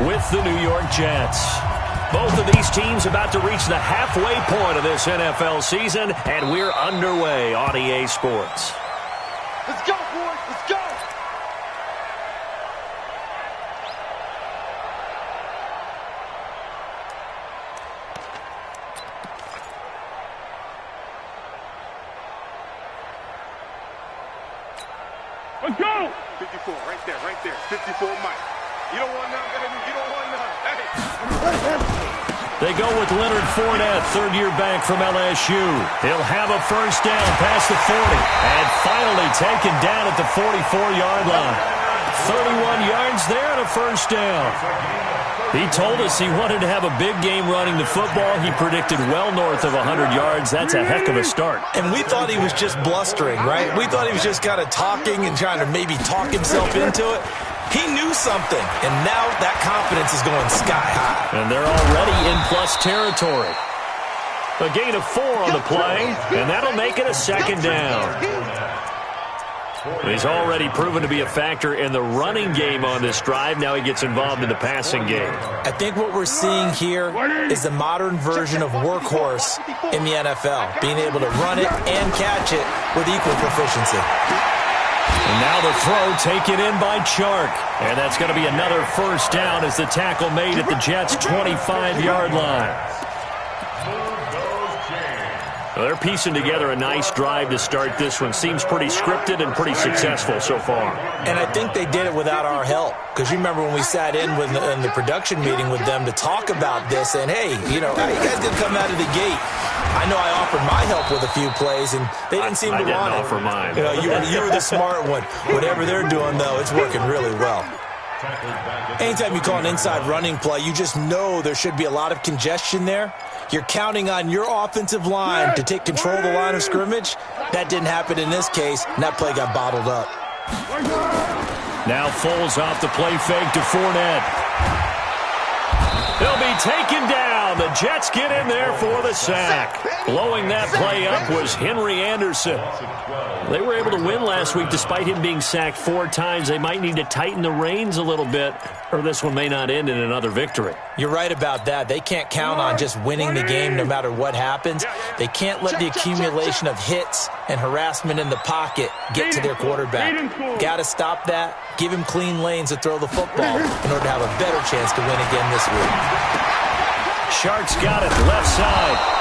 with the New York Jets. Both of these teams about to reach the halfway point of this NFL season, and we're underway on EA Sports. Let's go, boys. Let's go. Let's go! 54, right there. 54, Mike. You don't want none, baby. You don't want none. Hey. They go with Leonard Fournette, third-year back from LSU. He'll have a first down past the 40, and finally taken down at the 44-yard line. 31 yards there and a first down. He told us he wanted to have a big game running the football. He predicted well north of 100 yards. That's a heck of a start. And we thought he was just blustering, right? We thought he was just kind of talking and trying to maybe talk himself into it. He knew something, and now that confidence is going sky high. And they're already in plus territory. A gain of 4 on the play, and that'll make it a second down. He's already proven to be a factor in the running game on this drive. Now he gets involved in the passing game. I think what we're seeing here is the modern version of workhorse in the NFL, being able to run it and catch it with equal proficiency. And now the throw taken in by Chark. And that's going to be another first down as the tackle made at the Jets' 25-yard line. Well, they're piecing together a nice drive to start this one. Seems pretty scripted and pretty successful so far. And I think they did it without our help. Because you remember when we sat in the production meeting with them to talk about this, and hey, you know, how you guys didn't come out of the gate. I know I offered my help with a few plays, and they didn't seem to want it. I didn't offer mine. You know, you were the smart one. Whatever they're doing, though, it's working really well. Anytime you call an inside running play, you just know there should be a lot of congestion there. You're counting on your offensive line to take control of the line of scrimmage. That didn't happen in this case, and that play got bottled up. Now Foles off the play fake to Fournette. He'll be taken down. The Jets get in there for the sack. Blowing that play up was Henry Anderson. They were able to win last week despite him being sacked 4 times. They might need to tighten the reins a little bit, or this one may not end in another victory. You're right about that. They can't count on just winning the game no matter what happens. They can't let the accumulation of hits and harassment in the pocket get to their quarterback. Got to stop that. Give him clean lanes to throw the football in order to have a better chance to win again this week. Shark's got it, left side.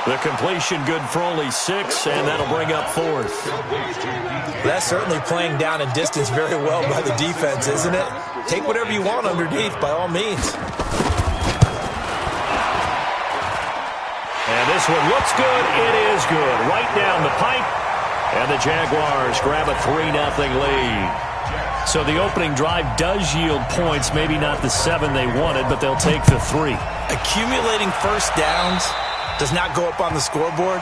The completion good for only 6, and that'll bring up 4th. That's certainly playing down and distance very well by the defense, isn't it? Take whatever you want underneath, by all means. And this one looks good. It is good. Right down the pipe. And the Jaguars grab a 3-0 lead. So the opening drive does yield points, maybe not the 7 they wanted, but they'll take the 3. Accumulating first downs does not go up on the scoreboard,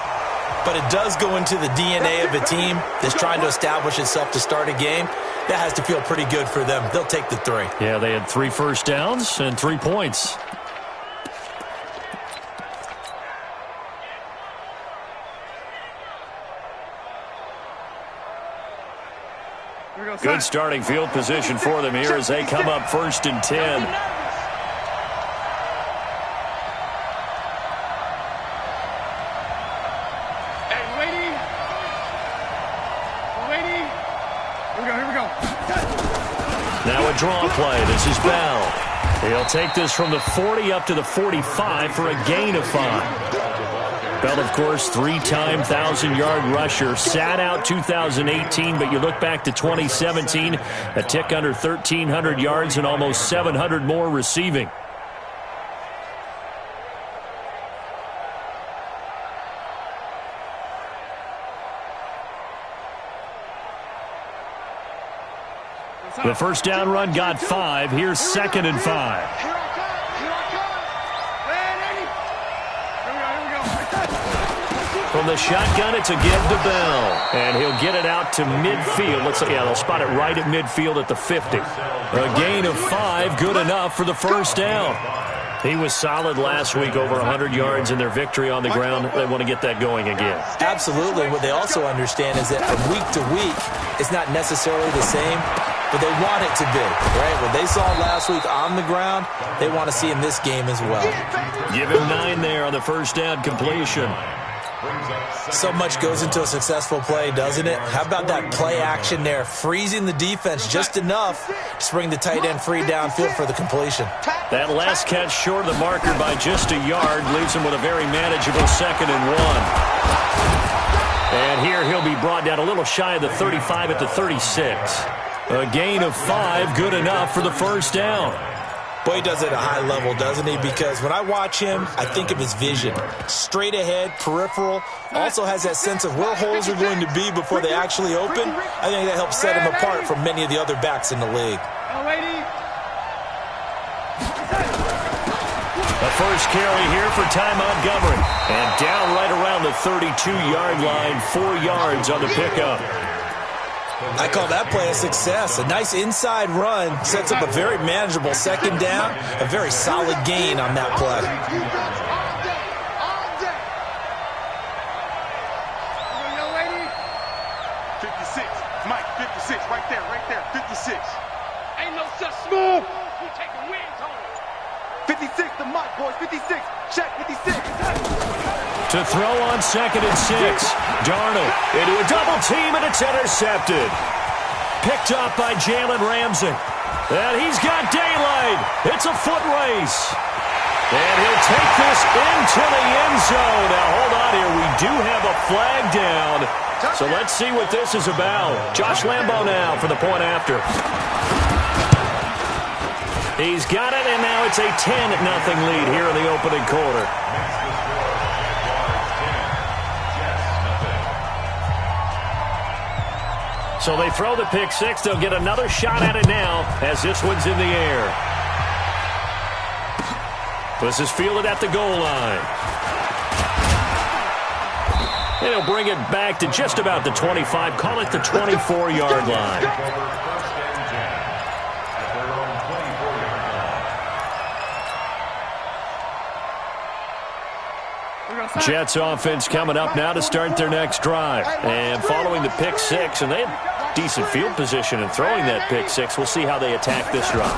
but it does go into the DNA of a team that's trying to establish itself to start a game. That has to feel pretty good for them. They'll take the 3. Yeah, they had 3 first downs and 3 points. Good starting field position for them here as they come up 1st and 10. Now a draw play. This is Bell. He'll take this from the 40 up to the 45 for a gain of 5. Bell, of course, 3-time 1,000-yard rusher. Sat out 2018, but you look back to 2017, a tick under 1,300 yards and almost 700 more receiving. The first down run got 5. Here's 2nd and 5. From the shotgun, it's a give to Bell. And he'll get it out to midfield. They'll spot it right at midfield at the 50. A gain of 5, good enough for the first down. He was solid last week, over 100 yards in their victory on the ground. They want to get that going again. Absolutely. What they also understand is that from week to week, it's not necessarily the same. but they want it to be, right? What they saw last week on the ground, they want to see in this game as well. Give him 9 there on the first down completion. So much goes into a successful play, doesn't it? How about that play action there, freezing the defense just enough to bring the tight end free downfield for the completion. That last catch short of the marker by just a yard leaves him with a very manageable 2nd and 1. And here he'll be brought down a little shy of the 35 at the 36. A gain of 5, good enough for the first down. Boy, he does it at a high level, doesn't he? Because when I watch him, I think of his vision. Straight ahead, peripheral, also has that sense of where holes are going to be before they actually open. I think that helps set him apart from many of the other backs in the league. The first carry here for Ty Montgomery. And down right around the 32-yard line, 4 yards on the pickup. I call that play a success. A nice inside run sets up a very manageable 2nd down, a very solid gain on that play. 56, Mike, 56, right there, 56. Ain't no such smooth. You taking wins on it. 56 to Mike, boys, 56. Check 56. To throw on 2nd and 6. Darnold into a double team, and it's intercepted. Picked up by Jalen Ramsey. And he's got daylight. It's a foot race. And he'll take this into the end zone. Now, hold on here. We do have a flag down. So let's see what this is about. Josh Lambo now for the point after. He's got it, and now it's a 10-0 lead here in the opening quarter. So they throw the pick 6. They'll get another shot at it now as this one's in the air. This is fielded at the goal line. And he'll bring it back to just about the 25. Call it the 24-yard line. Jets offense coming up now to start their next drive. And following the pick 6, and they have decent field position in throwing that pick 6. We'll see how they attack this drive.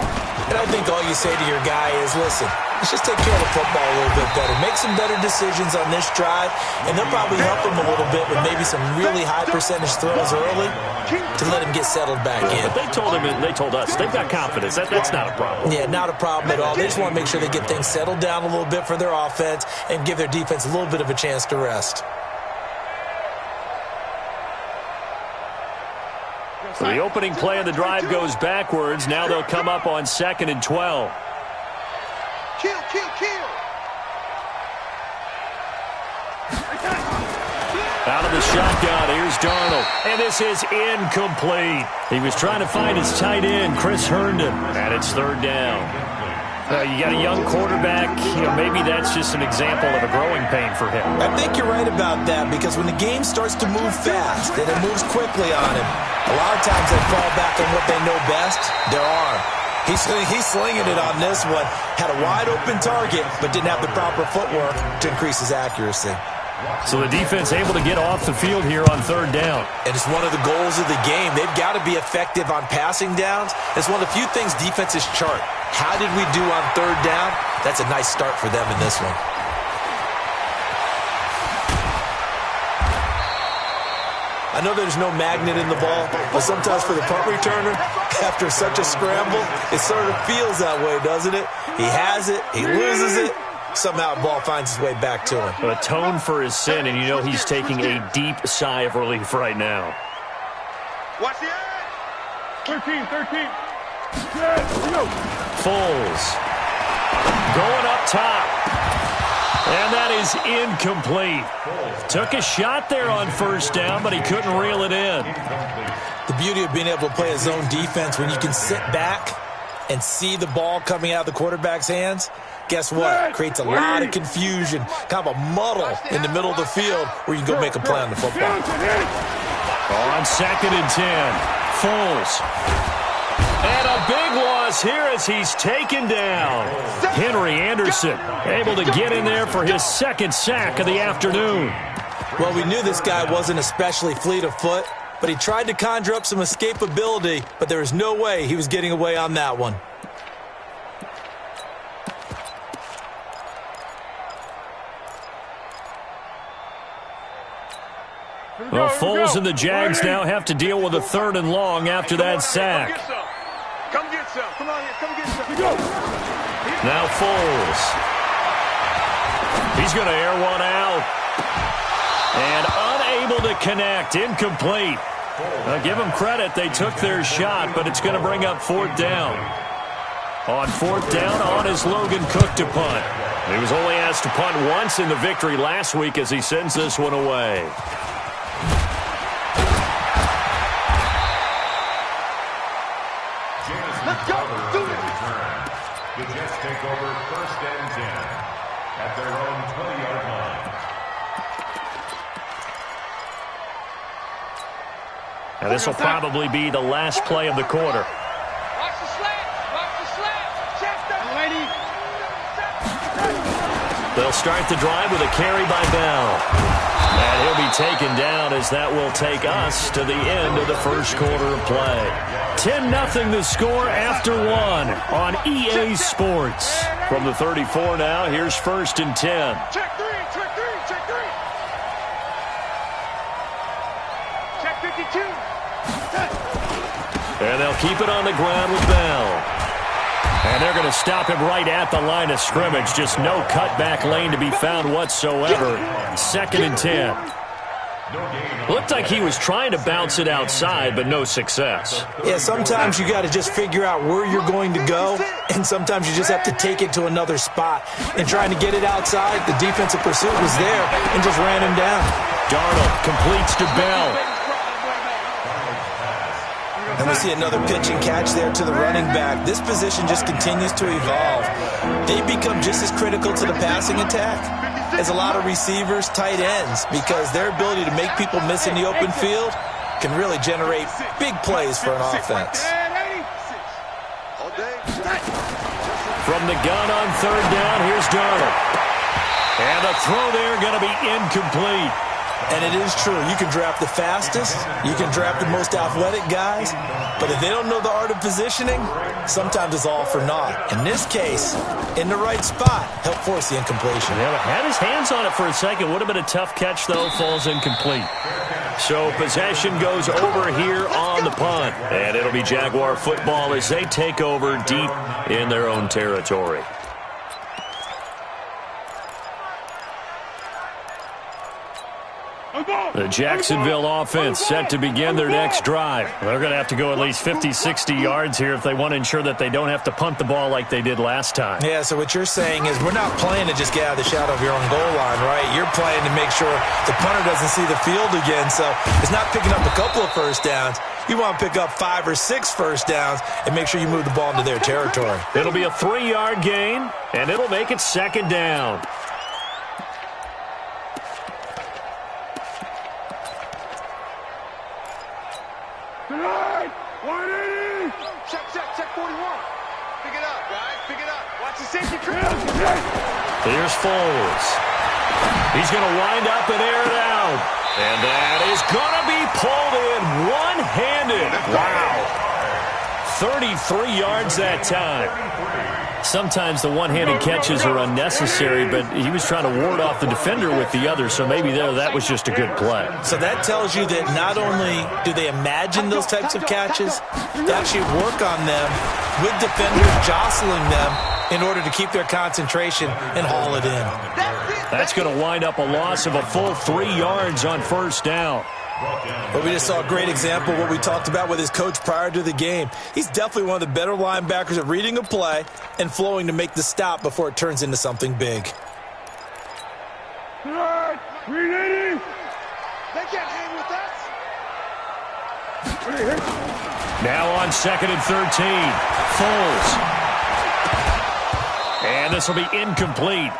And I think all you say to your guy is, listen, let's just take care of the football a little bit better. Make some better decisions on this drive, and they'll probably help him a little bit with maybe some really high percentage throws early to let him get settled back in. But they told him, and they told us, they've got confidence. That's not a problem. Yeah, not a problem at all. They just want to make sure they get things settled down a little bit for their offense and give their defense a little bit of a chance to rest. So the opening play of the drive goes backwards. Now they'll come up on 2nd and 12. Kill. Out of the shotgun, here's Darnold. And this is incomplete. He was trying to find his tight end, Chris Herndon. And it's 3rd down. You got a young quarterback. Maybe that's just an example of a growing pain for him. I think you're right about that, because when the game starts to move fast and it moves quickly on him, a lot of times they fall back on what they know best, their arm. He's slinging it on this one. Had a wide-open target, but didn't have the proper footwork to increase his accuracy. So the defense able to get off the field here on 3rd down. And it's one of the goals of the game. They've got to be effective on passing downs. It's one of the few things defenses chart. How did we do on 3rd down? That's a nice start for them in this one. I know there's no magnet in the ball, but sometimes for the punt returner, after such a scramble, it sort of feels that way, doesn't it? He has it, he loses it, somehow the ball finds its way back to him. Atone for his sin, and you know he's taking a deep sigh of relief right now. Watch the edge. 13. Foles going up top. And that is incomplete. Took a shot there on 1st down, but he couldn't reel it in. The beauty of being able to play a zone defense when you can sit back and see the ball coming out of the quarterback's hands, guess what? It creates a lot of confusion, kind of a muddle in the middle of the field where you can go make a play on the football. On 2nd and 10, Foles. And a big loss here as he's taken down. Henry Anderson able to get in there for his 2nd sack of the afternoon. Well, we knew this guy wasn't especially fleet of foot, but he tried to conjure up some escapability, but there was no way he was getting away on that one. Well, Foles and the Jags now have to deal with a 3rd and long after that sack. Come get some. Come on here. Come get some. Now Foles. He's going to air one out. And unable to connect. Incomplete. Now, give them credit. They took their shot, but it's going to bring up 4th down. On 4th down, on is Logan Cook to punt. He was only asked to punt once in the victory last week as he sends this one away. Let's go. Do it. The Jets take over 1st and 10 at their own 20-yard line. And this will probably be the last play of the quarter. Watch the slant. Watch the slant. Check that. Lady. They'll start the drive with a carry by Bell. And he'll be taken down as that will take us to the end of the first quarter of play. 10-0 the score after 1 on EA Sports. From the 34 now, here's 1st and 10. Check 3. Check 3. Check 3. Check 52. And they'll keep it on the ground with Bell. And they're going to stop him right at the line of scrimmage. Just no cutback lane to be found whatsoever. 2nd and 10. Looked like he was trying to bounce it outside, but no success. Yeah, sometimes you got to just figure out where you're going to go, and sometimes you just have to take it to another spot. And trying to get it outside, the defensive pursuit was there and just ran him down. Darnold completes to Bell. And we see another pitch and catch there to the running back. This position just continues to evolve. They become just as critical to the passing attack as a lot of receivers, tight ends, because their ability to make people miss in the open field can really generate big plays for an offense. From the gun on 3rd down, here's Darnold. And the throw there going to be incomplete. And it is true. You can draft the fastest. You can draft the most athletic guys. But if they don't know the art of positioning, sometimes it's all for naught. In this case, in the right spot, help force the incompletion. Yeah, had his hands on it for a second. Would have been a tough catch, though. Falls incomplete. So possession goes over here on the punt. And it'll be Jaguar football as they take over deep in their own territory. The Jacksonville offense set to begin their next drive. They're going to have to go at least 50, 60 yards here if they want to ensure that they don't have to punt the ball like they did last time. Yeah, so what you're saying is we're not playing to just get out of the shadow of your own goal line, right? You're playing to make sure the punter doesn't see the field again. So it's not picking up a couple of first downs. You want to pick up 5 or 6 first downs and make sure you move the ball into their territory. It'll be a 3-yard gain, and it'll make it 2nd down. Check 41. Pick it up, guys. Pick it up. Watch the safety trap. Here's Foles. He's going to wind up and air it out. And that is going to be pulled in one-handed. Wow. 33 yards that time. Sometimes the one-handed catches are unnecessary, but he was trying to ward off the defender with the other, so maybe that was just a good play. So that tells you that not only do they imagine those types of catches, they actually work on them with defenders jostling them in order to keep their concentration and haul it in. That's going to wind up a loss of a full 3 yards on 1st down. But we just saw a great example of what we talked about with his coach prior to the game. He's definitely one of the better linebackers at reading a play and flowing to make the stop before it turns into something big. All right, we ready? They can't hang with us. Now on 2nd and 13, Foles. And this will be incomplete.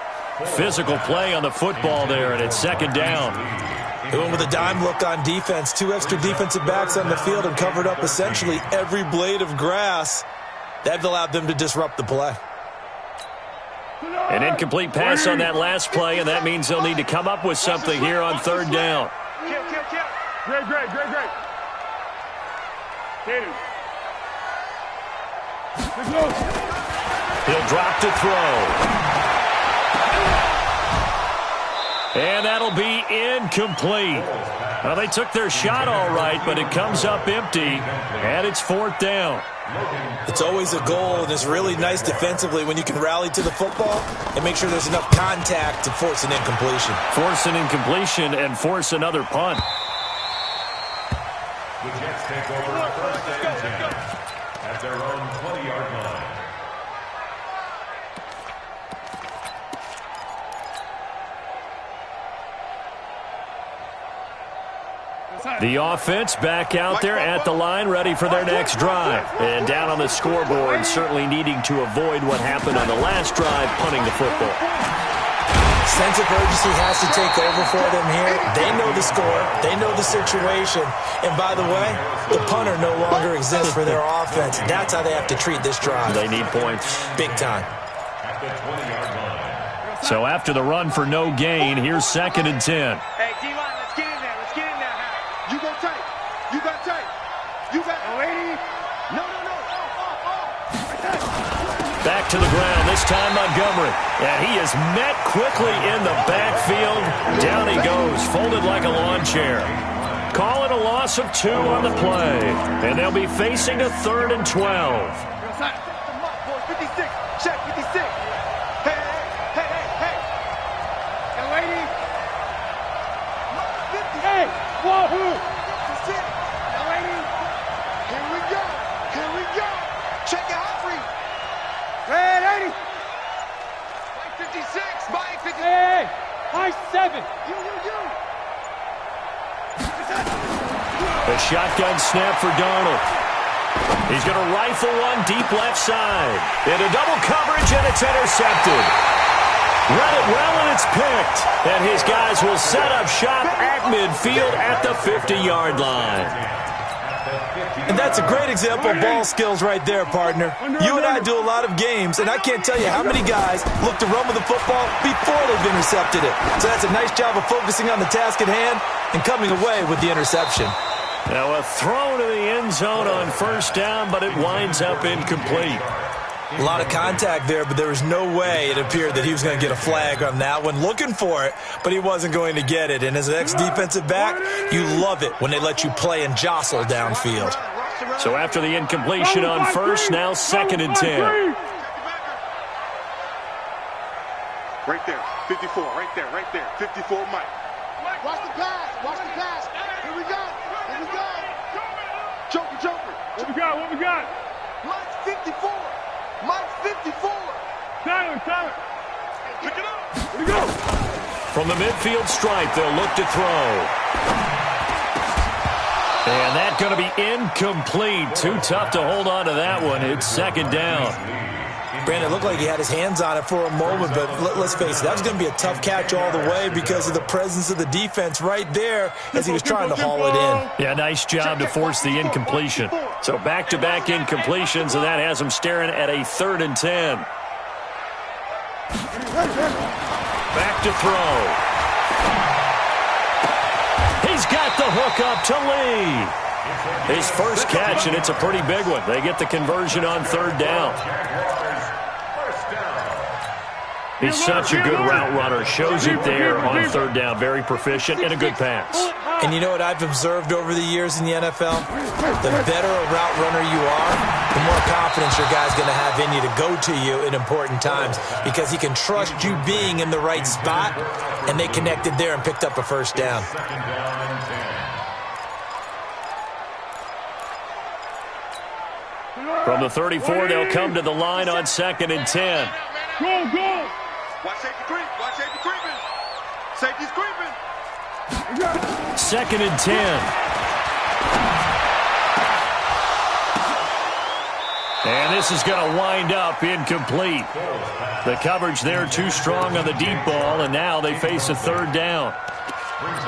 Physical play on the football there, and it's 2nd down. They went with a dime look on defense. 2 extra defensive backs on the field and covered up essentially every blade of grass. That allowed them to disrupt the play. An incomplete pass on that last play, and that means they'll need to come up with something here on 3rd down. Great. He'll drop to throw. And that'll be incomplete. Well, they took their shot all right, but it comes up empty, and it's 4th down. It's always a goal, and it's really nice defensively when you can rally to the football and make sure there's enough contact to force an incompletion. Force an incompletion and force another punt. The Jets take over 1st and 10 at their own 20-yard line. The offense back out there at the line, ready for their next drive. And down on the scoreboard, certainly needing to avoid what happened on the last drive, punting the football. Sense of urgency has to take over for them here. They know the score. They know the situation. And by the way, the punter no longer exists for their offense. That's how they have to treat this drive. They need points. Big time. At the 20-yard line. So after the run for no gain, here's 2nd and 10. Hey, D-line, let's get in there. Let's get in there. You go tight. You got tight. You got lady. No. Back to the ground, this time Montgomery. And he is met quickly in the backfield. Down he goes, folded like a lawn chair. Call it a loss of 2 on the play. And they'll be facing a 3rd and 12. 56. Check 56. Hey. Young lady. 50. Hey, wahoo. 56. Young lady. Here we go. Check it out free. Red 80. Mike 56. Mike 56. Hey. Mike 7. You. A shotgun snap for Darnold. He's going to rifle one deep left side. Into double coverage, and it's intercepted. Read it well, and it's picked. And his guys will set up shop at midfield at the 50-yard line. And that's a great example of ball skills right there, partner. You and I do a lot of games, and I can't tell you how many guys look to run with the football before they've intercepted it. So that's a nice job of focusing on the task at hand and coming away with the interception. Now a throw to the end zone on 1st down, but it winds up incomplete. A lot of contact there, but there was no way it appeared that he was going to get a flag on that one. Looking for it, but he wasn't going to get it. And as an ex-defensive back, you love it when they let you play and jostle downfield. So after the incompletion on 1st, now 2nd and 10. Right there. 54. Right there. 54, Mike. Watch the pass. Here we go. Joker. What we got? Mike 54. Tyler. Pick it up. Here we go. From the midfield stripe, they'll look to throw. And that's going to be incomplete. Too tough to hold on to that one. It's 2nd down. Brandon, it looked like he had his hands on it for a moment, but let's face it, that was going to be a tough catch all the way because of the presence of the defense right there as he was trying to haul it in. Yeah, nice job to force the incompletion. So back-to-back incompletions, and that has him staring at a 3rd and 10. Back to throw. He's got the hook up to Lee. His first catch, and it's a pretty big one. They get the conversion on 3rd down. He's such a good route runner. Shows it there on 3rd down. Very proficient and a good pass. And you know what I've observed over the years in the NFL? The better a route runner you are, the more confidence your guy's going to have in you to go to you in important times because he can trust you being in the right spot, and they connected there and picked up a 1st down. From the 34, they'll come to the line on 2nd and 10. Go. Watch safety creeping. Safety's creeping. 2nd and 10. And this is going to wind up incomplete. The coverage there too strong on the deep ball, and now they face a 3rd down.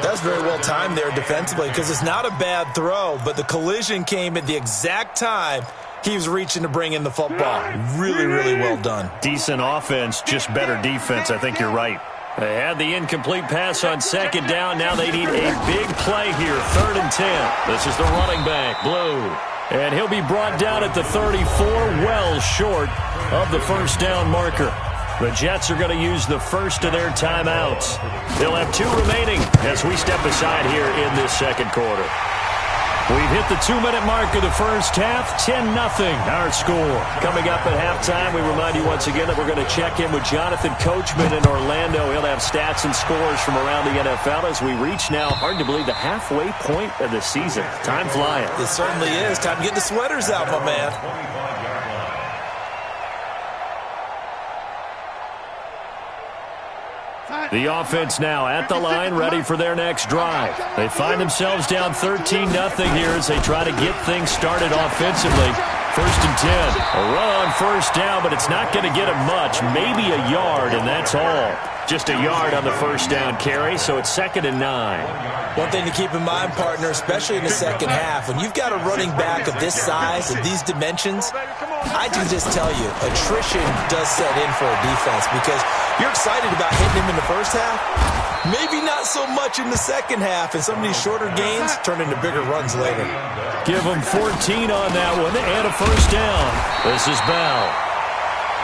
That's very well timed there defensively because it's not a bad throw, but the collision came at the exact time he was reaching to bring in the football. Really, really well done. Decent offense, just better defense. I think you're right. They had the incomplete pass on 2nd down. Now they need a big play here. 3rd and 10. This is the running back, Blue. And he'll be brought down at the 34, well short of the first down marker. The Jets are going to use the first of their timeouts. They'll have 2 remaining as we step aside here in this second quarter. We've hit the 2-minute mark of the first half, 10-0 our score. Coming up at halftime, we remind you once again that we're going to check in with Jonathan Coachman in Orlando. He'll have stats and scores from around the NFL as we reach now, hard to believe, the halfway point of the season. Time flying. It certainly is. Time to get the sweaters out, my man. The offense now at the line, ready for their next drive. They find themselves down 13-0 here as they try to get things started offensively. 1st and 10. A run on first down, but it's not going to get him much. Maybe a yard, and that's all. Just a yard on the first down carry, so it's 2nd and 9. One thing to keep in mind, partner, especially in the second half, when you've got a running back of this size and these dimensions, I can just tell you, attrition does set in for a defense because you're excited about hitting him in the first half. Maybe not so much in the second half, and some of these shorter gains turn into bigger runs later. Give him 14 on that one and a first down. This is Bell.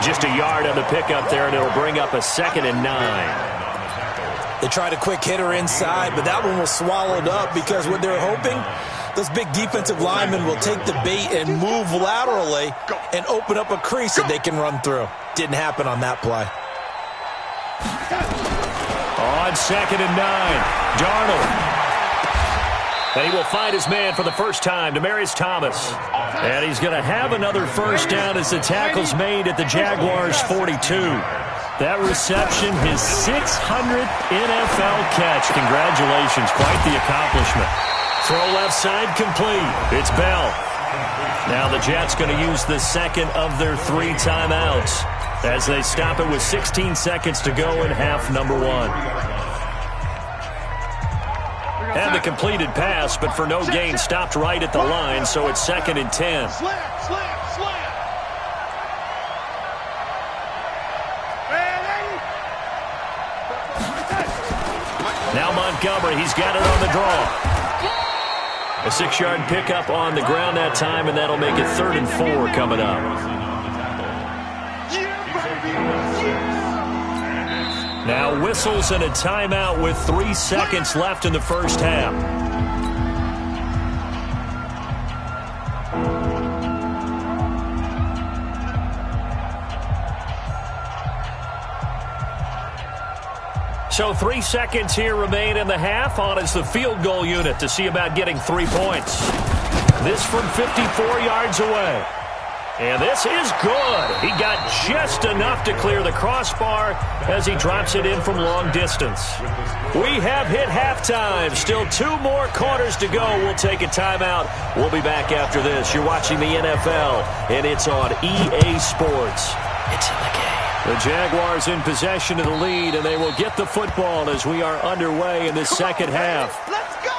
Just a yard on the pickup there, and it'll bring up a 2nd and 9. They tried a quick hitter inside, but that one was swallowed up because what they're hoping, those big defensive linemen will take the bait and move laterally and open up a crease that they can run through. Didn't happen on that play. On 2nd and 9, Darnold. And he will find his man for the first time, Demaryius Thomas. And he's going to have another first down as the tackle's made at the Jaguars' 42. That reception, his 600th NFL catch. Congratulations, quite the accomplishment. Throw left side complete. It's Bell. Now the Jets going to use the second of their 3 timeouts as they stop it with 16 seconds to go in half number 1. And the completed pass, but for no gain, stopped right at the line, so it's 2nd and 10. Now Montgomery, he's got it on the draw. A 6-yard pickup on the ground that time, and that'll make it 3rd and 4 coming up. Now whistles and a timeout with 3 seconds left in the first half. So 3 seconds here remain in the half. On is the field goal unit to see about getting 3 points. This from 54 yards away. And this is good. He got just enough to clear the crossbar as he drops it in from long distance. We have hit halftime. Still 2 more quarters to go. We'll take a timeout. We'll be back after this. You're watching the NFL, and it's on EA Sports. It's in the game. The Jaguars in possession of the lead, and they will get the football as we are underway in this second half. Let's go!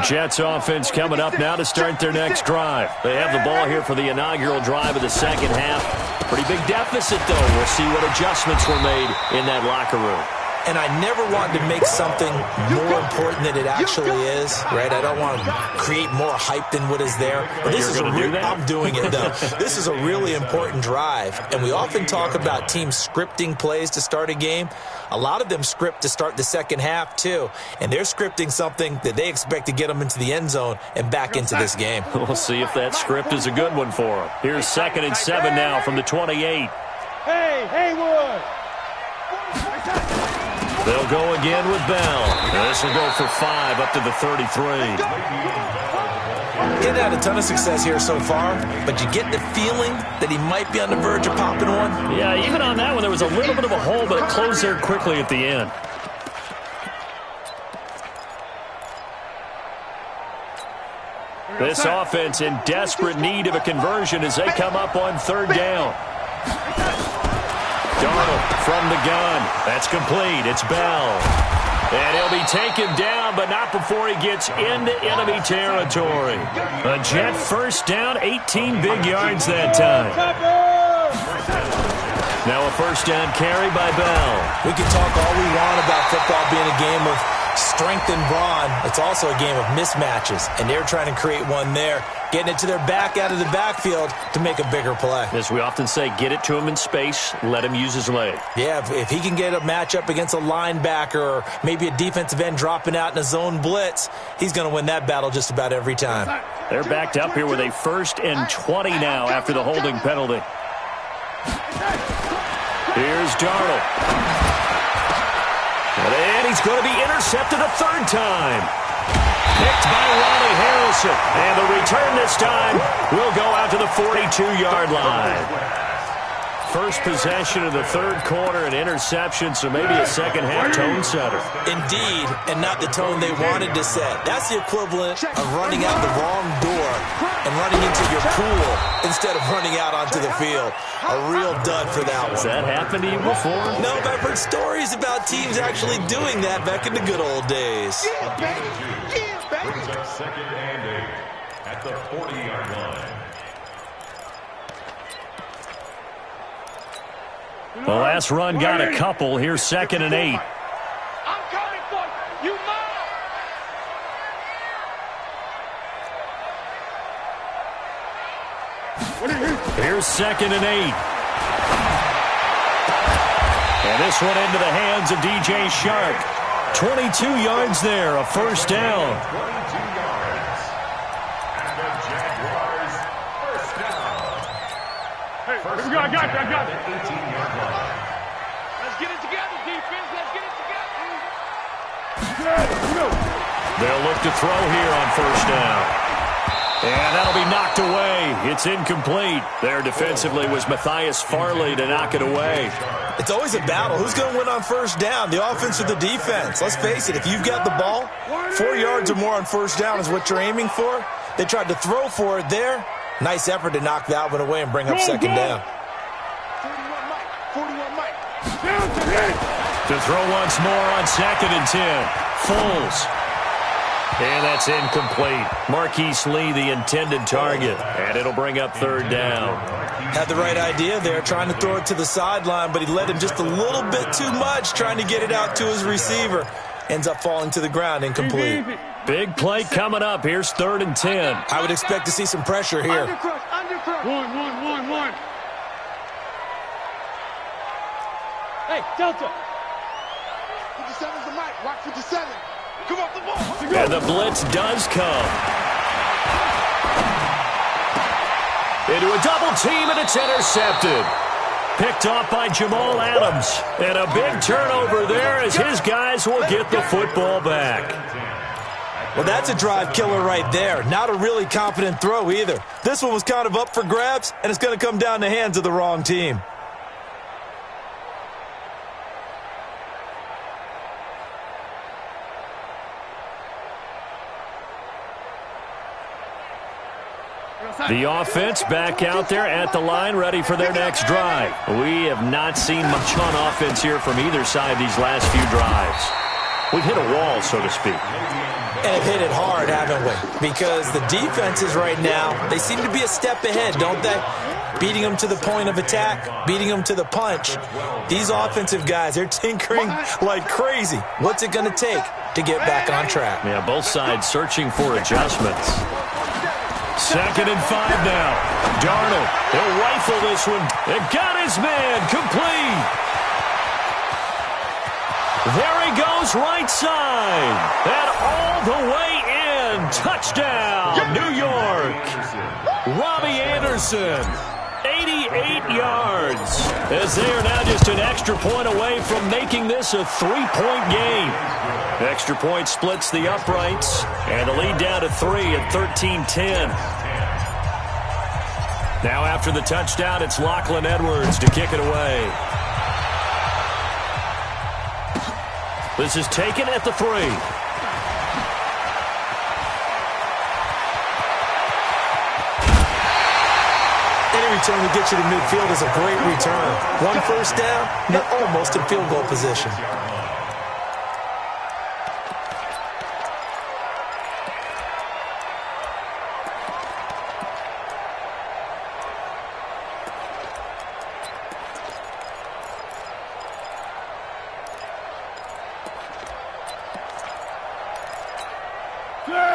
Jets offense coming up now to start their next drive. They have the ball here for the inaugural drive of the second half. Pretty big deficit, though. We'll see what adjustments were made in that locker room. And I never want to make something more important than it actually is, right? I don't want to create more hype than what is there. But this is I'm doing it, though. This is a really important drive. And we often talk about teams scripting plays to start a game. A lot of them script to start the second half, too. And they're scripting something that they expect to get them into the end zone and back into this game. We'll see if that script is a good one for them. Here's 2nd and 7 now from the 28. Hey, Haywood! They'll go again with Bell. This will go for 5 up to the 33. He hasn't had a ton of success here so far, but you get the feeling that he might be on the verge of popping one. Yeah, even on that one, there was a little bit of a hole, but it closed there quickly at the end. This offense in desperate need of a conversion as they come up on 3rd down. Darnold from the gun. That's complete. It's Bell. And he'll be taken down, but not before he gets into enemy territory. A Jet first down, 18 big yards that time. Now a first down carry by Bell. We can talk all we want about football being a game of Strength and brawn. It's also a game of mismatches, and they're trying to create one there, getting it to their back out of the backfield to make a bigger play. As we often say, get it to him in space, let him use his leg. Yeah, if he can get a matchup against a linebacker or maybe a defensive end dropping out in a zone blitz, he's going to win that battle just about every time. They're backed up here with a 1st and 20 now after the holding penalty. Here's Darnold. And he's going to be intercepted a 3rd time. Picked by Ronnie Harrison. And the return this time will go out to the 42-yard line. First possession of the 3rd quarter, an interception, so maybe a second-half tone setter. Indeed, and not the tone they wanted to set. That's the equivalent of running out the wrong door and running into your pool instead of running out onto the field. A real dud for that one. Has that happened to you before? No, but I've heard stories about teams actually doing that back in the good old days. Yeah, baby. Yeah, baby. Brings up 2nd and 8 at the 40-yard line. The last run got a couple. Here's 2nd and 8. I'm coming for you. You mine. Here's 2nd and 8. And this one into the hands of DJ Shark. 22 yards there, a 1st down. 22 yards. And the Jaguars' 1st down. Hey, here we go. I got you. 18-yard line. Let's get it together, defense. Let's get it together. They'll look to throw here on 1st down. And that'll be knocked away. It's incomplete. There defensively was Matthias Farley to knock it away. It's always a battle. Who's going to win on 1st down, the offense or the defense? Let's face it, if you've got the ball, 4 yards or more on 1st down is what you're aiming for. They tried to throw for it there. Nice effort to knock that one away and bring up 2nd down. 41 Mike. 41 Mike. To throw once more on 2nd and 10. Foles. And that's incomplete. Marquise Lee, the intended target. And it'll bring up 3rd down. Had the right idea there, trying to throw it to the sideline, but he led him just a little bit too much, trying to get it out to his receiver. Ends up falling to the ground, incomplete. Big play coming up. Here's 3rd and 10. I would expect to see some pressure here. Undercrush. One. Hey, Delta. 57's the Mike. Watch 57. Come off the ball. And the blitz does come. Into a double team, and it's intercepted. Picked off by Jamal Adams. And a big turnover there as his guys will get the football back. Well, that's a drive killer right there. Not a really confident throw either. This one was kind of up for grabs, and it's going to come down the hands of the wrong team. The offense back out there at the line, ready for their next drive. We have not seen much on offense here from either side these last few drives. We've hit a wall, so to speak. And have hit it hard, haven't we? Because the defenses right now, they seem to be a step ahead, don't they? Beating them to the point of attack, beating them to the punch. These offensive guys, they're tinkering like crazy. What's it going to take to get back on track? Yeah, both sides searching for adjustments. 2nd and 5 now. Darnold, he'll rifle this one. And got his man complete. There he goes, right side. And all the way in. Touchdown, New York. Robbie Anderson, 88 yards. As they are now just an extra point away from making this a 3-point game. Extra point splits the uprights. And the lead down to 3 at 13-10. Now after the touchdown, it's Lachlan Edwards to kick it away. This is taken at the 3. Any return to get you to midfield is a great return. 1 1st down, you're almost in field goal position.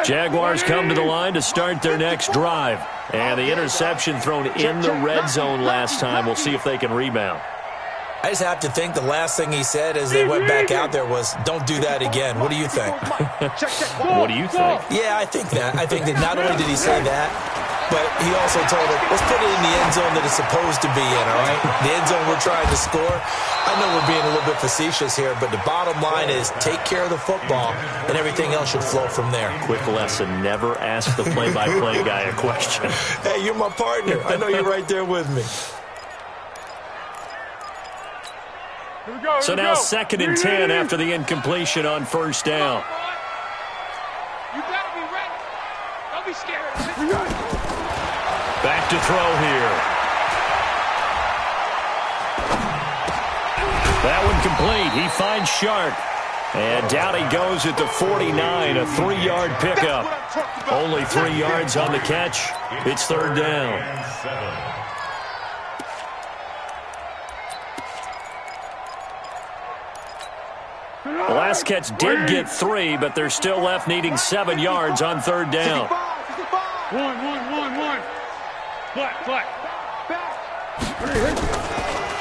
Jaguars come to the line to start their next drive. And the interception thrown in the red zone last time. We'll see if they can rebound. I just have to think the last thing he said as they went back out there was, don't do that again. What do you think? What do you think? Yeah, I think that. I think that not only did he say that, but he also told him, let's put it in the end zone that it's supposed to be in, all right? The end zone we're trying to score. I know we're being a little bit facetious here, but the bottom line is take care of the football, and everything else should flow from there. Quick lesson, never ask the play-by-play guy a question. Hey, you're my partner. I know you're right there with me. So now 2nd and 10 after the incompletion on first down. You gotta be ready. Don't be scared. Back to throw here. That one complete. He finds Sharp. And down he goes at the 49, a 3-yard pickup. Only 3 yards on the catch. It's 3rd down. The last catch did get 3, but they're still left needing 7 yards on 3rd down. One. Flat.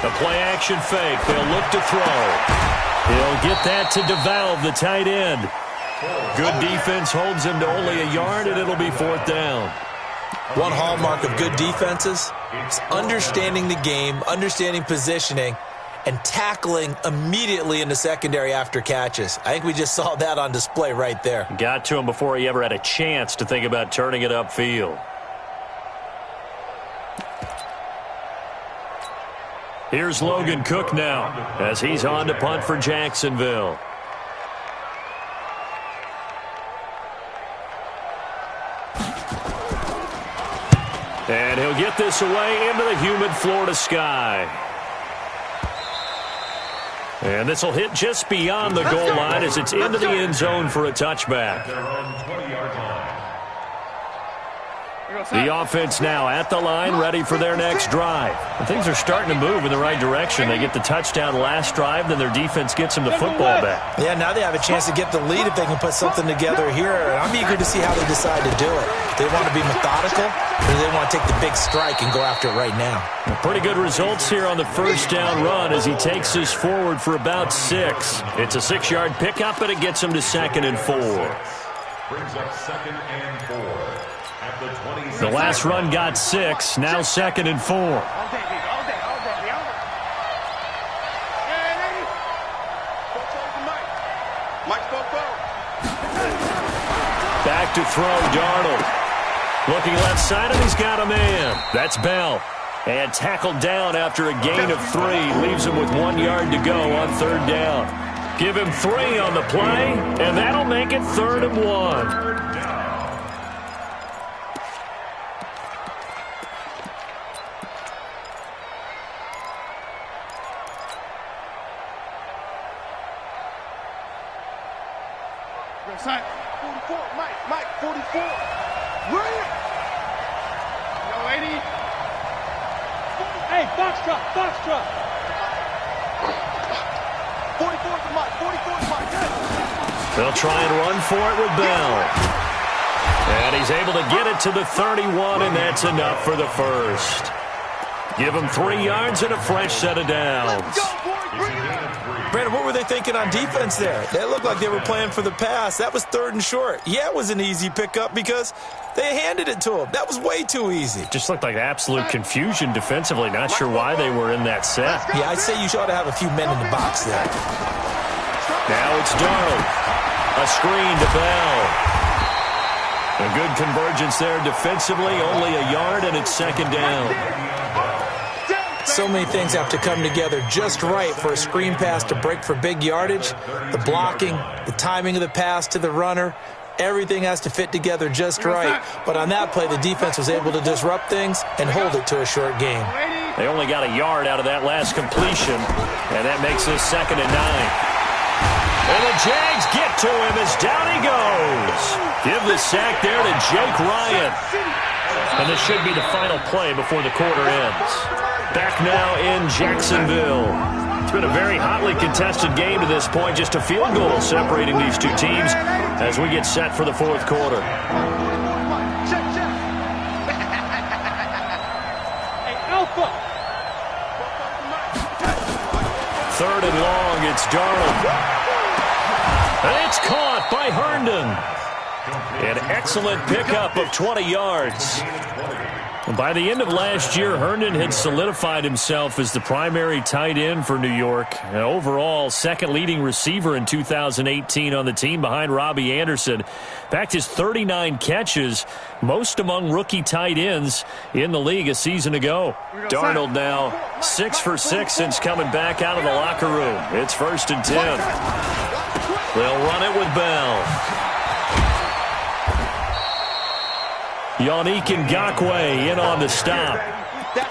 The play-action fake. They'll look to throw. He'll get that to DeValve, the tight end. Good defense holds him to only a yard, and it'll be 4th down. One hallmark of good defenses is understanding the game, understanding positioning, and tackling immediately in the secondary after catches. I think we just saw that on display right there. Got to him before he ever had a chance to think about turning it upfield. Here's Logan Cook now as he's on to punt for Jacksonville. And he'll get this away into the humid Florida sky. And this will hit just beyond the goal line as it's into the end zone for a touchback. The offense now at the line, ready for their next drive. And things are starting to move in the right direction. They get the touchdown last drive, then their defense gets them the football back. Yeah, now they have a chance to get the lead if they can put something together here. And I'm eager to see how they decide to do it. Do they want to be methodical, or do they want to take the big strike and go after it right now? Pretty good results here on the first down run as he takes this forward for about 6. It's a 6-yard pickup, and it gets him to 2nd and 4. Brings up 2nd and 4. The last run got 6, now 2nd and 4. All day. Back to throw, Darnold. Looking left side, and he's got a man. That's Bell. And tackled down after a gain of 3. Leaves him with 1 yard to go on 3rd down. Give him 3 on the play, and that'll make it 3rd and 1. Side. 44, Mike, 44. William. Yo, 80. Hey, box truck. 44 to Mike, 44 to Mike. They'll try and run for it with Bell. And he's able to get it to the 31, and that's enough for the first. Give him 3 yards and a fresh set of downs. Let's go, boys. Bring it up. Brandon, what were they thinking on defense there? They looked like they were playing for the pass. That was 3rd and short. Yeah, it was an easy pickup because they handed it to him. That was way too easy. Just looked like absolute confusion defensively. Not sure why they were in that set. Yeah, I'd say you ought to have a few men in the box there. Now it's Darnold. A screen to Bell. A good convergence there defensively. Only a yard, and it's 2nd down. So many things have to come together just right for a screen pass to break for big yardage. The blocking, the timing of the pass to the runner, everything has to fit together just right. But on that play, the defense was able to disrupt things and hold it to a short game. They only got a yard out of that last completion, and that makes this 2nd and 9. And the Jags get to him as down he goes. Give the sack there to Jake Ryan. And this should be the final play before the quarter ends. Back now in Jacksonville. been a very hotly contested game to this point. Just a field goal separating these two teams as we get set for the fourth quarter. Third and long, it's Darnold. And it's caught by Herndon. An excellent pickup of 20 yards. By the end of last year, Herndon had solidified himself as the primary tight end for New York. Overall, second leading receiver in 2018 on the team behind Robbie Anderson. In fact, his 39 catches, most among rookie tight ends in the league a season ago. Darnold now 6 for 6 since coming back out of the locker room. It's 1st and 10. They'll run it with Bell. Yannick Ngakoue in on the stop.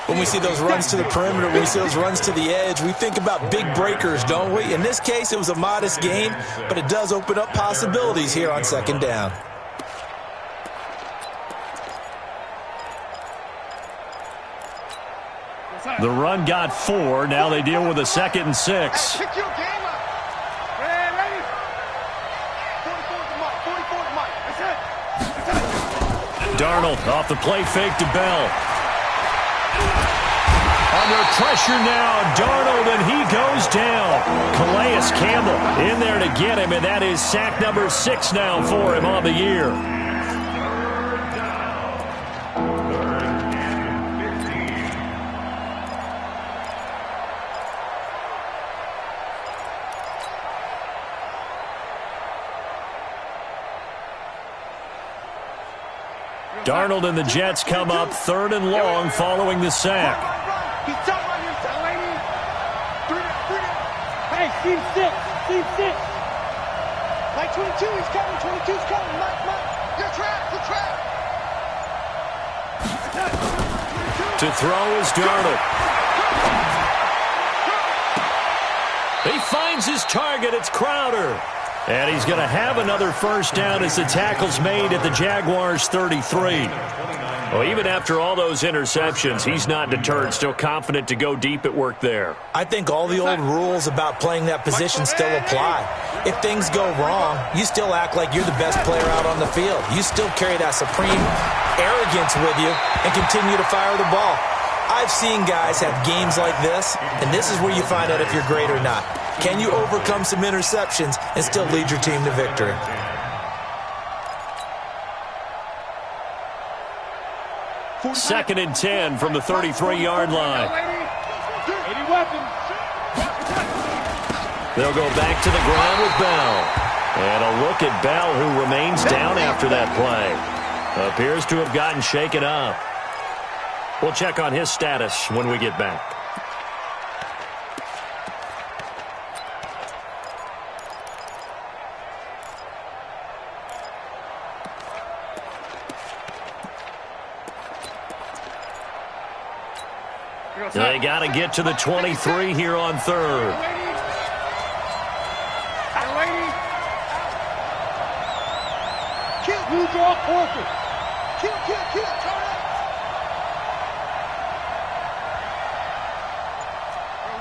When we see those runs to the perimeter, when we see those runs to the edge, we think about big breakers, don't we? In this case, it was a modest gain, but it does open up possibilities here on 2nd down. The run got 4. Now they deal with a 2nd and 6. Darnold off the play fake to Bell. Under pressure now, Darnold, and he goes down. Calais Campbell in there to get him, and that is sack number 6 now for him on the year. Darnold and the Jets come up 3rd and long following the sack. Hey, team 6. Mike 22, he's coming. 22's coming. Mike. You're trapped. To throw is Darnold. He finds his target. It's Crowder. And he's going to have another 1st down as the tackle's made at the Jaguars' 33. Well, even after all those interceptions, he's not deterred, still confident to go deep at work there. I think all the old rules about playing that position still apply. If things go wrong, you still act like you're the best player out on the field. You still carry that supreme arrogance with you and continue to fire the ball. I've seen guys have games like this, and this is where you find out if you're great or not. Can you overcome some interceptions and still lead your team to victory? Second and 10 from the 33-yard line. They'll go back to the ground with Bell. And a look at Bell, who remains down after that play. Appears to have gotten shaken up. We'll check on his status when we get back. They got to get to the 23 here on 3rd. Kill, draw, forfeit. Kill, turn up.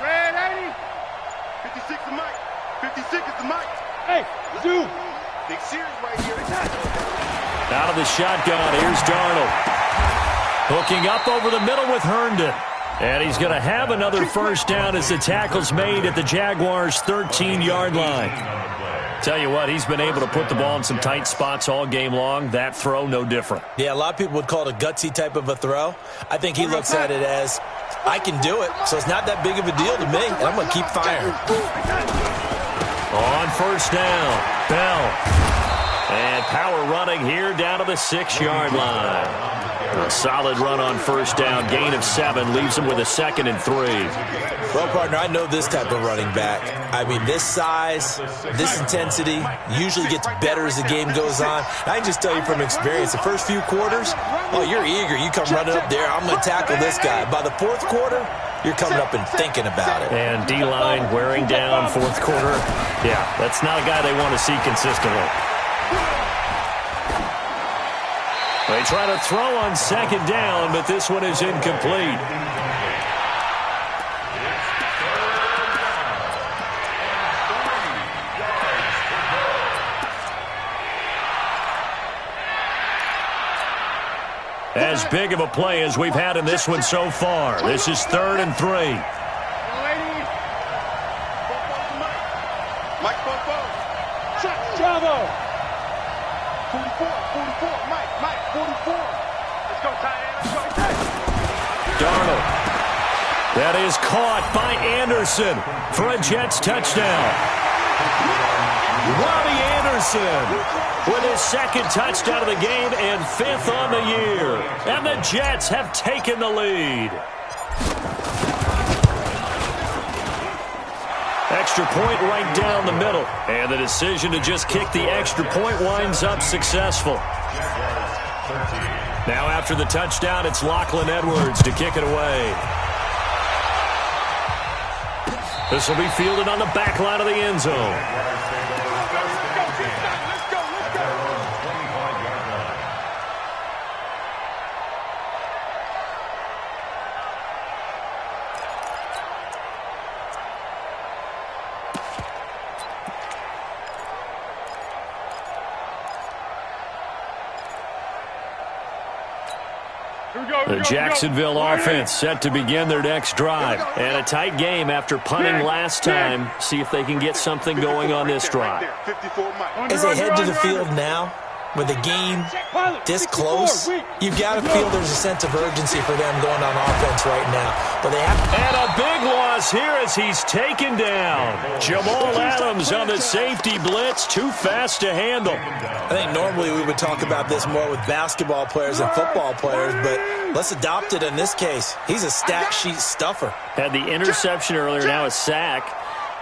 Red 80. 56 is Mike. 56 is the Mike. Hey, Zoo. Big series right here. Out of the shotgun, here's Darnold. Hooking up over the middle with Herndon. And he's going to have another 1st down as the tackle's made at the Jaguars' 13-yard line. Tell you what, he's been able to put the ball in some tight spots all game long. That throw, no different. Yeah, a lot of people would call it a gutsy type of a throw. I think he looks at it as, I can do it, so it's not that big of a deal to me, and I'm going to keep firing. On 1st down, Bell. And power running here down to the 6-yard line. A solid run on 1st down, gain of 7, leaves him with a 2nd and 3. Well, partner, I know this type of running back. I mean, this size, this intensity usually gets better as the game goes on. I can just tell you from experience, the first few quarters, oh, you're eager. You come running up there, I'm going to tackle this guy. By the 4th quarter, you're coming up and thinking about it. And D-line wearing down 4th quarter. Yeah, that's not a guy they want to see consistently. They try to throw on 2nd down, but this one is incomplete. as big of a play as we've had in this one so far. This is 3rd and 3. Mike, Chavo. 44, Mike, 44. Let's go, tight end. Let's go. Darnold. That is caught by Anderson for a Jets touchdown. Robbie Anderson with his 2nd touchdown of the game and 5th on the year. And the Jets have taken the lead. Extra point right down the middle. And the decision to just kick the extra point winds up successful. Now after the touchdown, it's Lachlan Edwards to kick it away. This will be fielded on the back line of the end zone. The Jacksonville offense set to begin their next drive. And a tight game after punting last time. See if they can get something going on this drive. As they head to the field now, with the game this close, you've got to feel there's a sense of urgency for them going on offense right now. But they have. And a big loss here as he's taken down. Jamal Adams on the safety blitz, too fast to handle. I think normally we would talk about this more with basketball players and football players, but let's adopt it in this case. He's a stat sheet stuffer. Had the interception earlier, now a sack.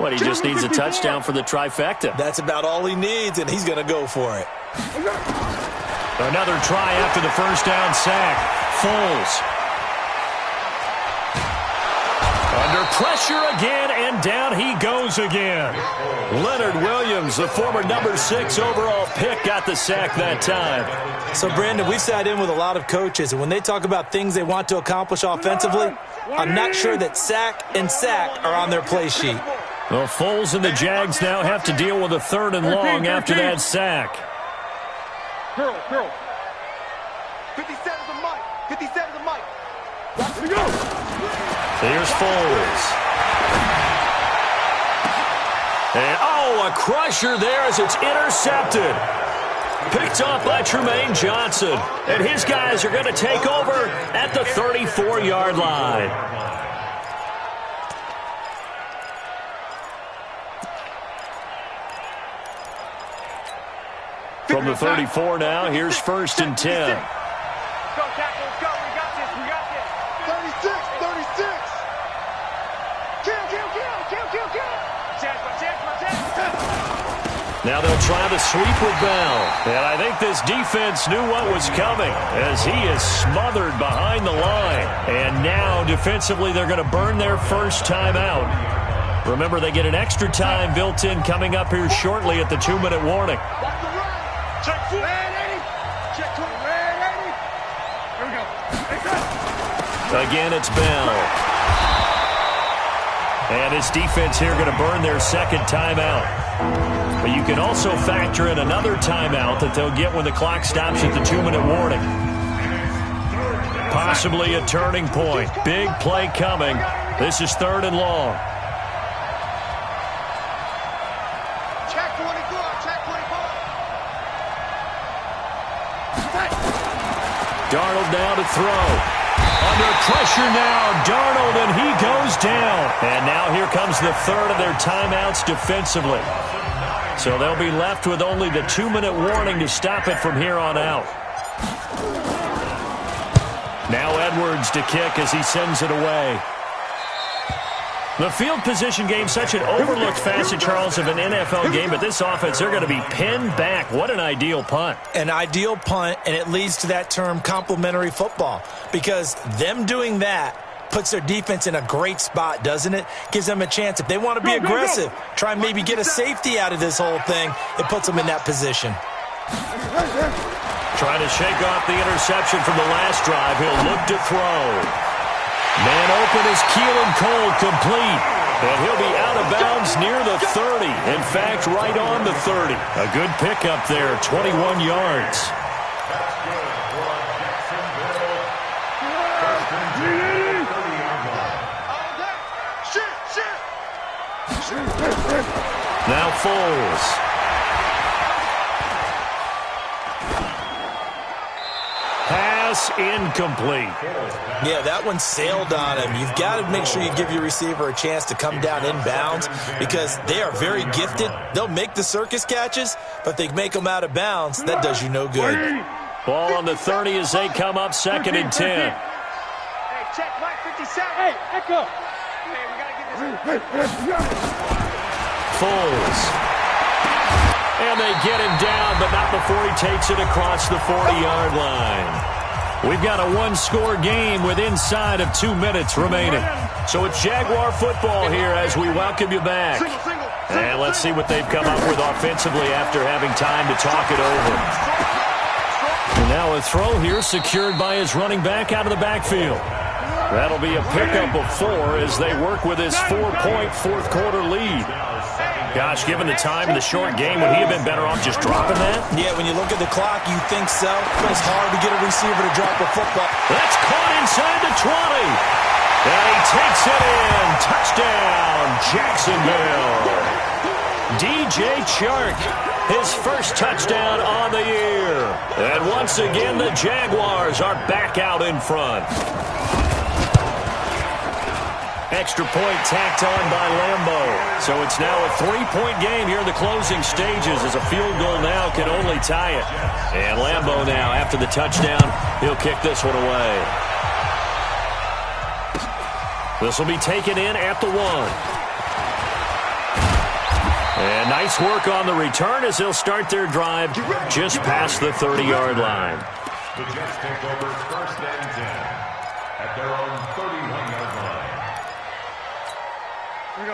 What, he just needs a touchdown for the trifecta. That's about all he needs, and he's going to go for it. Another try after the first down sack. Foles. Under pressure again, and down he goes again. Leonard Williams, the former number 6 overall pick, got the sack that time. So, Brandon, we've sat in with a lot of coaches, and when they talk about things they want to accomplish offensively, I'm not sure that sack and sack are on their play sheet. Well, Foles and the Jags now have to deal with a 3rd and long after that sack. Girl. 57's a Mike. 57's a Mike. Watch me go. Here's Foles. And, a crusher there as it's intercepted. Picked off by Tremaine Johnson. And his guys are going to take over at the 34-yard line. From the 34 now, here's 1st and 10. Go, tackle, let's go. We got this. 36. Kill. Now they'll try to sweep with Bell. And I think this defense knew what was coming as he is smothered behind the line. And now defensively they're going to burn their first timeout. Remember, they get an extra time built in coming up here shortly at the 2-minute warning. Check 4. Check 2. Here we go. Again, it's Bell. And his defense here going to burn their 2nd timeout. But you can also factor in another timeout that they'll get when the clock stops at the 2-minute warning. Possibly a turning point. Big play coming. This is 3rd and long. Check 24. Darnold now to throw. Under pressure now, Darnold, and he goes down. And now here comes the 3rd of their timeouts defensively. So they'll be left with only the 2-minute warning to stop it from here on out. Now Edwards to kick as he sends it away. The field position game, such an overlooked facet, Charles, of an NFL game, but this offense, they're going to be pinned back. What an ideal punt. An ideal punt, and it leads to that term complementary football, because them doing that puts their defense in a great spot, doesn't it? Gives them a chance. If they want to be aggressive, try and maybe get a safety out of this whole thing, it puts them in that position. Trying to shake off the interception from the last drive. He'll look to throw. Man open is Keelan Cole, complete. And he'll be out of bounds near the 30. In fact, right on the 30. A good pickup there, 21 yards. Now Foles. Pass incomplete. Yeah, that one sailed on him. You've got to make sure you give your receiver a chance to come down inbounds because they are very gifted. They'll make the circus catches, but they make them out of bounds. That does you no good. Ball on the 30 as they come up 2nd and 10. Hey, check, Mike 57. Hey, echo. Hey, we got to get this. Foles. And they get him down, but not before he takes it across the 40-yard line. We've got a one-score game with inside of 2 minutes remaining. So it's Jaguar football here as we welcome you back. And let's see what they've come up with offensively after having time to talk it over. And now a throw here secured by his running back out of the backfield. That'll be a pickup of 4 as they work with his 4-point fourth-quarter lead. Gosh, given the time in the short game, would he have been better off just dropping that? Yeah, when you look at the clock, you think so. But it's hard to get a receiver to drop a football. That's caught inside the 20. And he takes it in. Touchdown, Jacksonville. DJ Chark, his first touchdown on the year. And once again, the Jaguars are back out in front. Extra point tacked on by Lambeau. So it's now a 3-point game here in the closing stages as a field goal now can only tie it. And Lambeau now, after the touchdown, he'll kick this one away. This will be taken in at the 1. And nice work on the return as they'll start their drive just past the 30-yard line. The Jets take over 1st and 10 at their own 31-yard line.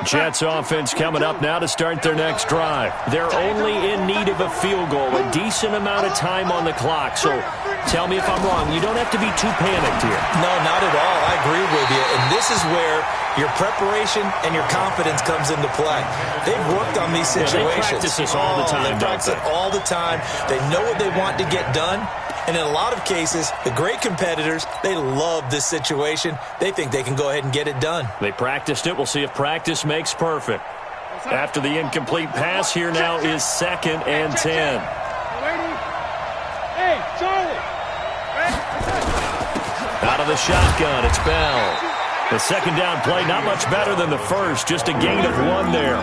Jets offense coming up now to start their next drive. They're only in need of a field goal, a decent amount of time on the clock. So tell me if I'm wrong. You don't have to be too panicked here. No, not at all. I agree with you. And this is where your preparation and your confidence comes into play. They've worked on these situations. They practice this all the time. They practice it all the time. They know what they want to get done. And in a lot of cases, the great competitors, they love this situation. They think they can go ahead and get it done. They practiced it. We'll see if practice makes perfect. After the incomplete pass, here now is 2nd and 10. Hey, Charlie. Out of the shotgun, it's Bell. The second down play, not much better than the first, just a gain of 1 there.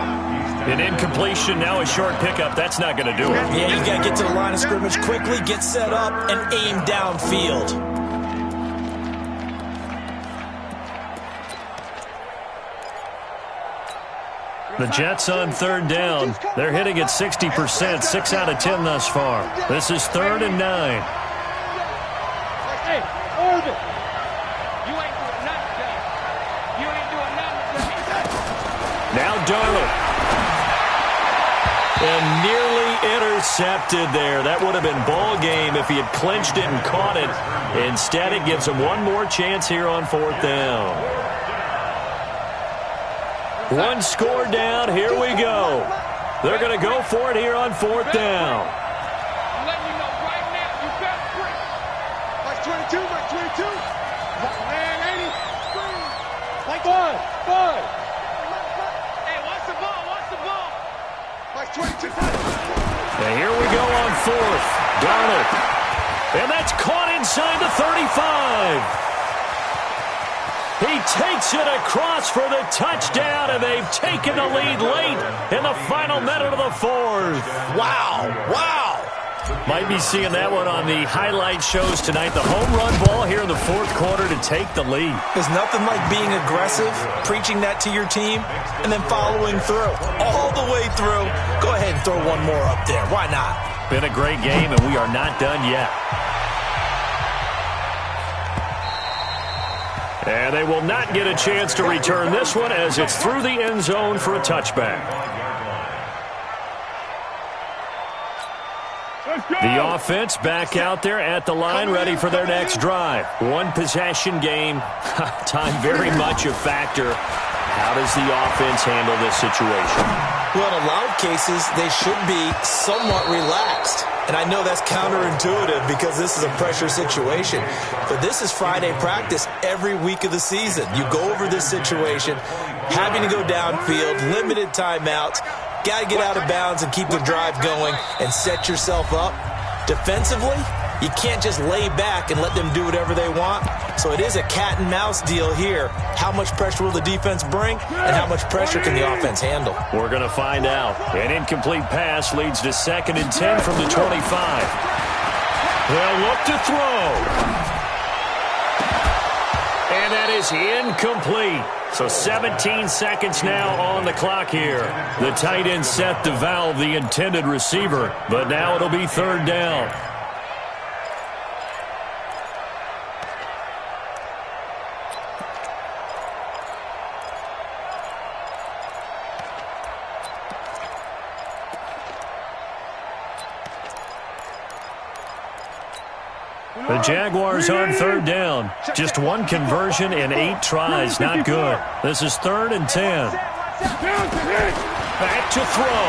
An incompletion, now a short pickup. That's not going to do it. Yeah, you got to get to the line of scrimmage quickly, get set up, and aim downfield. The Jets on 3rd down. They're hitting at 60%, 6 out of 10 thus far. This is 3rd and 9. Hey, Orbit. You ain't doing nothing today. You ain't doing nothing today. Now Darnold. And nearly intercepted there. That would have been ball game if he had clinched it and caught it. Instead, it gives him one more chance here on 4th down. One score down. Here we go. They're going to go for it here on 4th down. I'm letting you know right now, you better break. Like 22, like 22. Man, ain't he? Like 5. Hey, watch the ball, watch the ball. Like 22. And here we go on 4th. Darnold. And that's caught inside the 35. He takes it across for the touchdown, and they've taken the lead late in the final minute of the 4th. Wow. Might be seeing that one on the highlight shows tonight. The home run ball here in the 4th quarter to take the lead. There's nothing like being aggressive, preaching that to your team, and then following through. All the way through. Go ahead and throw one more up there. Why not? Been a great game, and we are not done yet. And they will not get a chance to return this one as it's through the end zone for a touchback. The offense back out there at the line, ready for their next drive. One possession game. Time very much a factor. How does the offense handle this situation? Well, in a lot of cases, they should be somewhat relaxed. And I know that's counterintuitive because this is a pressure situation. But this is Friday practice every week of the season. You go over this situation, having to go downfield, limited timeouts. Got to get out of bounds and keep the drive going and set yourself up. Defensively, you can't just lay back and let them do whatever they want. So it is a cat and mouse deal here. How much pressure will the defense bring, and how much pressure can the offense handle? We're going to find out. An incomplete pass leads to 2nd and 10 from the 25. They'll look to throw. And that is incomplete. So 17 seconds now on the clock here. The tight end set to valve the intended receiver, but now it'll be 3rd down. The Jaguars on 3rd down. Just 1 conversion in 8 tries. Not good. This is 3rd and 10. Back to throw.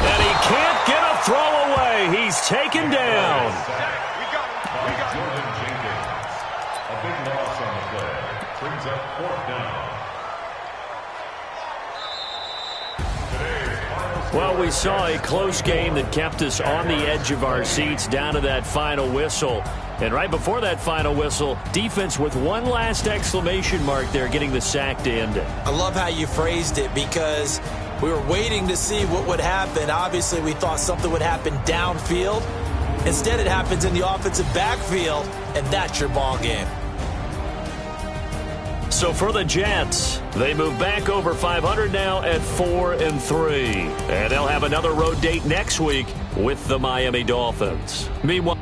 And he can't get a throw away. He's taken down. Jordan Jenkins. A big loss on the play. Brings up 4th down. Well, we saw a close game that kept us on the edge of our seats down to that final whistle. And right before that final whistle, defense with one last exclamation mark there, getting the sack to end it. I love how you phrased it, because we were waiting to see what would happen. Obviously, we thought something would happen downfield. Instead, it happens in the offensive backfield, and that's your ball game. So for the Jets, they move back over 500 now at 4-3. And they'll have another road date next week with the Miami Dolphins. Meanwhile,